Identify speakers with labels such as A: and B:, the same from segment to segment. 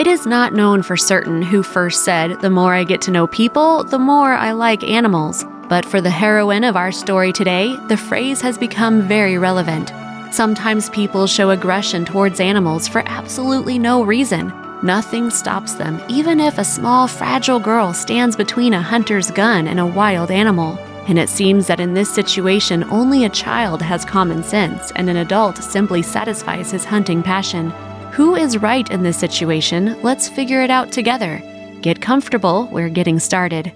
A: It is not known for certain who first said, "The more I get to know people, the more I like animals." But for the heroine of our story today, the phrase has become very relevant. Sometimes people show aggression towards animals for absolutely no reason. Nothing stops them, even if a small, fragile girl stands between a hunter's gun and a wild animal. And it seems that in this situation, only a child has common sense, and an adult simply satisfies his hunting passion. Who is right in this situation? Let's figure it out together. Get comfortable, we're getting started.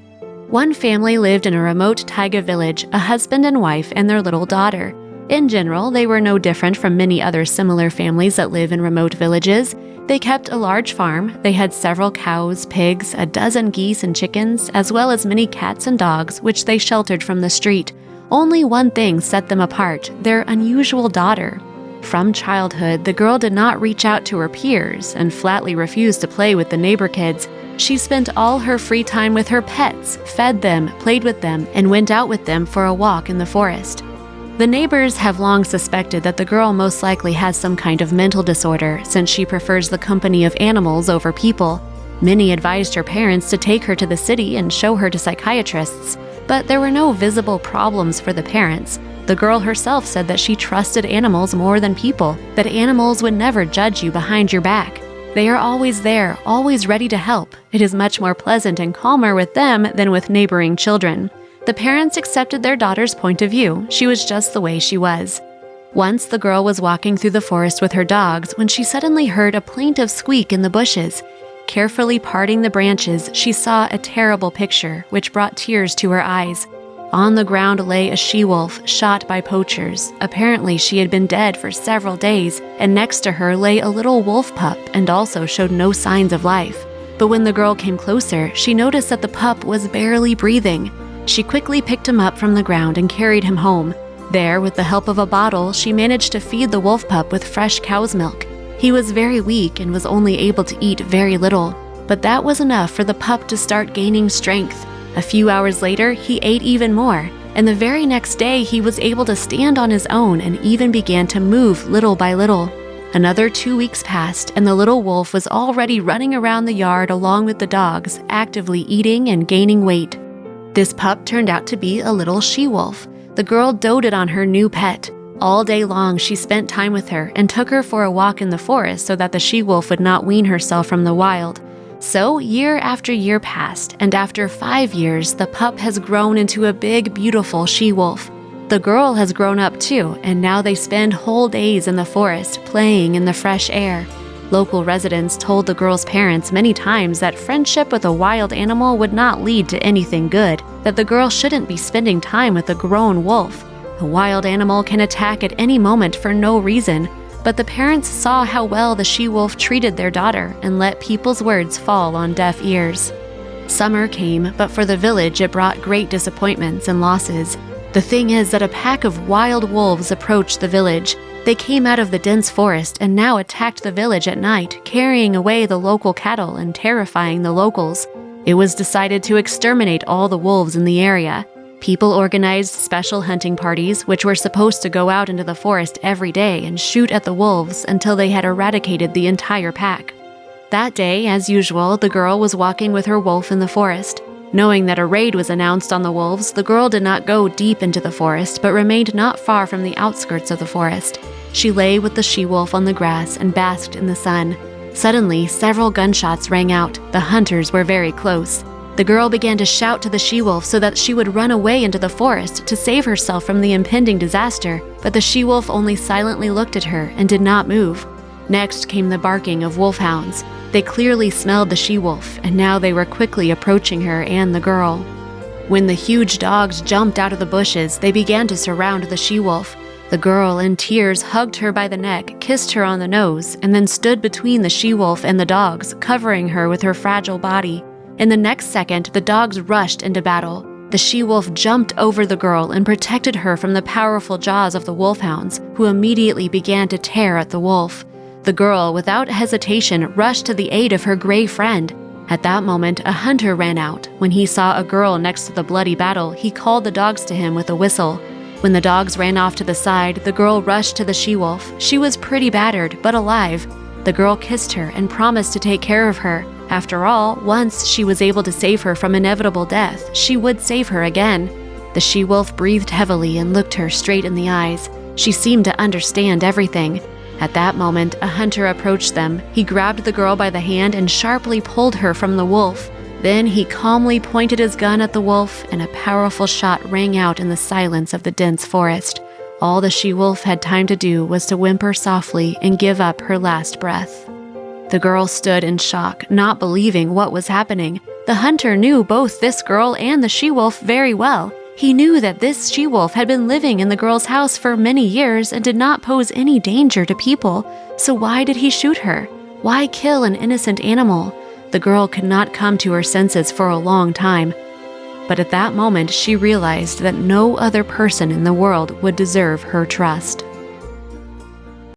A: One family lived in a remote taiga village, a husband and wife and their little daughter. In general, they were no different from many other similar families that live in remote villages. They kept a large farm. They had several cows, pigs, a dozen geese and chickens, as well as many cats and dogs, which they sheltered from the street. Only one thing set them apart: their unusual daughter. From childhood, the girl did not reach out to her peers and flatly refused to play with the neighbor kids. She spent all her free time with her pets, fed them, played with them, and went out with them for a walk in the forest. The neighbors have long suspected that the girl most likely has some kind of mental disorder, since she prefers the company of animals over people. Many advised her parents to take her to the city and show her to psychiatrists, but there were no visible problems for the parents. The girl herself said that she trusted animals more than people, that animals would never judge you behind your back. They are always there, always ready to help. It is much more pleasant and calmer with them than with neighboring children. The parents accepted their daughter's point of view. She was just the way she was. Once the girl was walking through the forest with her dogs when she suddenly heard a plaintive squeak in the bushes. Carefully parting the branches, she saw a terrible picture, which brought tears to her eyes. On the ground lay a she-wolf, shot by poachers. Apparently, she had been dead for several days, and next to her lay a little wolf pup and also showed no signs of life. But when the girl came closer, she noticed that the pup was barely breathing. She quickly picked him up from the ground and carried him home. There, with the help of a bottle, she managed to feed the wolf pup with fresh cow's milk. He was very weak and was only able to eat very little, but that was enough for the pup to start gaining strength. A few hours later, he ate even more, and the very next day he was able to stand on his own and even began to move little by little. Another 2 weeks passed, and the little wolf was already running around the yard along with the dogs, actively eating and gaining weight. This pup turned out to be a little she-wolf. The girl doted on her new pet. All day long she spent time with her and took her for a walk in the forest so that the she-wolf would not wean herself from the wild. So year after year passed, and after 5 years, the pup has grown into a big, beautiful she-wolf. The girl has grown up too, and now they spend whole days in the forest, playing in the fresh air. Local residents told the girl's parents many times that friendship with a wild animal would not lead to anything good, that the girl shouldn't be spending time with a grown wolf. A wild animal can attack at any moment for no reason, but the parents saw how well the she-wolf treated their daughter and let people's words fall on deaf ears. Summer came, but for the village it brought great disappointments and losses. The thing is that a pack of wild wolves approached the village. They came out of the dense forest and now attacked the village at night, carrying away the local cattle and terrifying the locals. It was decided to exterminate all the wolves in the area. People organized special hunting parties, which were supposed to go out into the forest every day and shoot at the wolves until they had eradicated the entire pack. That day, as usual, the girl was walking with her wolf in the forest. Knowing that a raid was announced on the wolves, the girl did not go deep into the forest, but remained not far from the outskirts of the forest. She lay with the she-wolf on the grass and basked in the sun. Suddenly, several gunshots rang out. The hunters were very close. The girl began to shout to the she-wolf so that she would run away into the forest to save herself from the impending disaster, but the she-wolf only silently looked at her and did not move. Next came the barking of wolfhounds. They clearly smelled the she-wolf, and now they were quickly approaching her and the girl. When the huge dogs jumped out of the bushes, they began to surround the she-wolf. The girl, in tears, hugged her by the neck, kissed her on the nose, and then stood between the she-wolf and the dogs, covering her with her fragile body. In the next second, the dogs rushed into battle. The she-wolf jumped over the girl and protected her from the powerful jaws of the wolfhounds, who immediately began to tear at the wolf. The girl, without hesitation, rushed to the aid of her gray friend. At that moment, a hunter ran out. When he saw a girl next to the bloody battle, he called the dogs to him with a whistle. When the dogs ran off to the side, the girl rushed to the she-wolf. She was pretty battered, but alive. The girl kissed her and promised to take care of her. After all, once she was able to save her from inevitable death, she would save her again. The she-wolf breathed heavily and looked her straight in the eyes. She seemed to understand everything. At that moment, a hunter approached them. He grabbed the girl by the hand and sharply pulled her from the wolf. Then he calmly pointed his gun at the wolf, and a powerful shot rang out in the silence of the dense forest. All the she-wolf had time to do was to whimper softly and give up her last breath. The girl stood in shock, not believing what was happening. The hunter knew both this girl and the she-wolf very well. He knew that this she-wolf had been living in the girl's house for many years and did not pose any danger to people. So why did he shoot her? Why kill an innocent animal? The girl could not come to her senses for a long time. But at that moment, she realized that no other person in the world would deserve her trust.